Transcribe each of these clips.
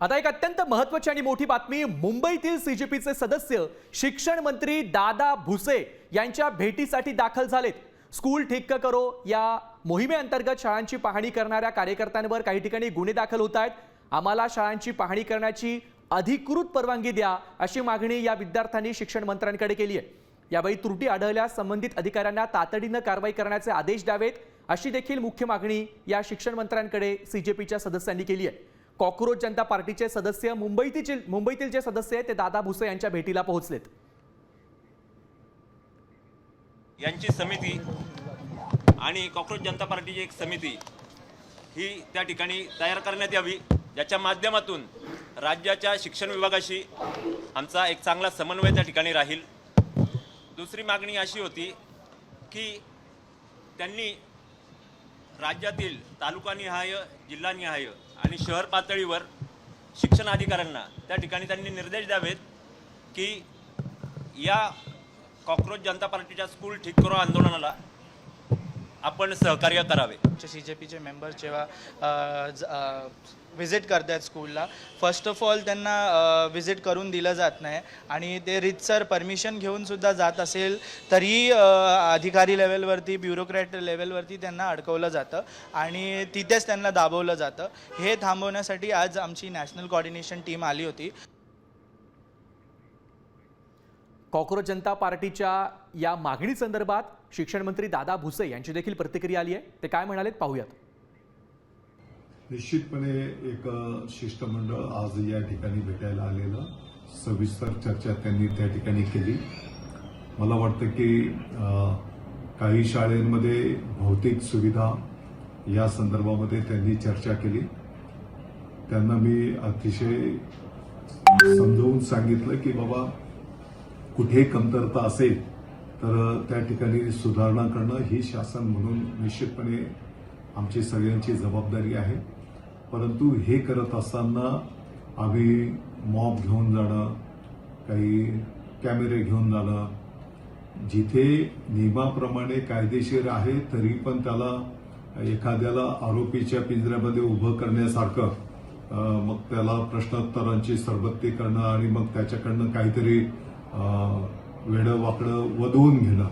आता एक अत्यंत महत्त्वाची आणि मोठी बातमी मुंबईतील सीजेपीचे सदस्य शिक्षण मंत्री दादा भुसे यांच्या भेटीसाठी दाखल झालेत। स्कूल ठीक करो या मोहिमेअंतर्गत शाळांची पाहणी करणाऱ्या कार्यकर्त्यांवर काही ठिकाणी गुन्हे दाखल होत आहेत। आम्हाला शाळांची पाहणी करण्याची अधिकृत परवानगी द्या अशी मागणी या विद्यार्थ्यांनी शिक्षण मंत्र्यांकडे केली आहे। यावेळी त्रुटी आढळल्यास संबंधित अधिकाऱ्यांना तातडीने कारवाई करण्याचे आदेश द्यावेत अशी देखील मुख्य मागणी या शिक्षण मंत्र्यांकडे सीजेपीच्या सदस्यांनी केली आहे। कॉकरोच जनता पार्टीचे सदस्य मुंबईतील जे सदस्य आहेत ते दादा भुसे यांच्या भेटीला पोहोचलेत। यांची समिती आणि कॉकरोच जनता पार्टीची एक समिती ही त्या ठिकाणी तयार करण्यात यावी, ज्याच्या माध्यमातून राज्याच्या शिक्षण विभागाशी आमचा एक चांगला समन्वय त्या ठिकाणी राहील। दुसरी मागणी अशी होती की त्यांनी राज्यातील तालुकानिहाय, जिल्हानिहाय आणि शहर पातळीवर शिक्षण अधिकाऱ्यांना त्या ठिकाणी त्यांनी निर्देश द्यावेत की या कॉकरोच जनता पार्टीच्या स्कूल ठीक करो आंदोलनाला आपण सहकार्य करावे। सीजेपीचे मेंबर्स जेव्हा विजिट करतात स्कूलला, फर्स्ट ऑफ ऑल त्यांना विजिट करून दिलं जात नाही आणि ते रितसर परमिशन घेऊन सुद्धा जात असेल तरी अधिकारी लेवलवरती, ब्युरोक्रॅट लेवलवरती त्यांना अडकवलं जातं आणि तिथेच त्यांना दाबवलं जातं। हे थांबवण्यासाठी आज आमची नॅशनल कोऑर्डिनेशन टीम आली होती। कॉकरोच जनता पार्टीच्या या मागणी संदर्भात शिक्षण मंत्री दादा भुसे यांची देखील प्रतिक्रिया आली आहे। ते काय म्हणालेत पाहूयात। निश्चितपणे एक शिष्टमंडळ आज या ठिकाणी भेटायला आलेलं, सविस्तर चर्चा त्यांनी त्या ठिकाणी केली। मला वाटतं की काही शाळांमध्ये भौतिक सुविधा या संदर्भामध्ये त्यांनी चर्चा केली। त्यांना मी अतिशय समजावून सांगितलं की बाबा कुठे कमतरता असेल तर त्या ठिकाणी सुधारणा करणं ही शासन म्हणून निश्चितपणे आमची सगळ्यांची जबाबदारी आहे। परंतु हे करत असताना आम्ही मॉब घेऊन जाणं, काही कॅमेरे घेऊन जाणं, जिथे नियमाप्रमाणे कायदेशीर आहे तरी पण त्याला एखाद्याला आरोपीच्या पिंजऱ्यामध्ये उभं करण्यासारखं मग त्याला प्रश्नोत्तरांची सरबत्ती करणं आणि मग त्याच्याकडनं काहीतरी वेडं वाकडं वधवून घेणं,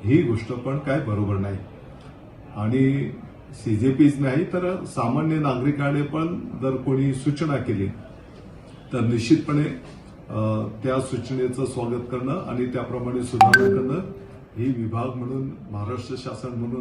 ही गोष्ट पण काय बरोबर नाही। आणि सीजेपीच नाही तर सामान्य नागरिकाने पण जर कोणी सूचना केली तर निश्चितपणे त्या सूचनेचं स्वागत करणं आणि त्याप्रमाणे सुधारणा करणं ही विभाग म्हणून, महाराष्ट्र शासन म्हणून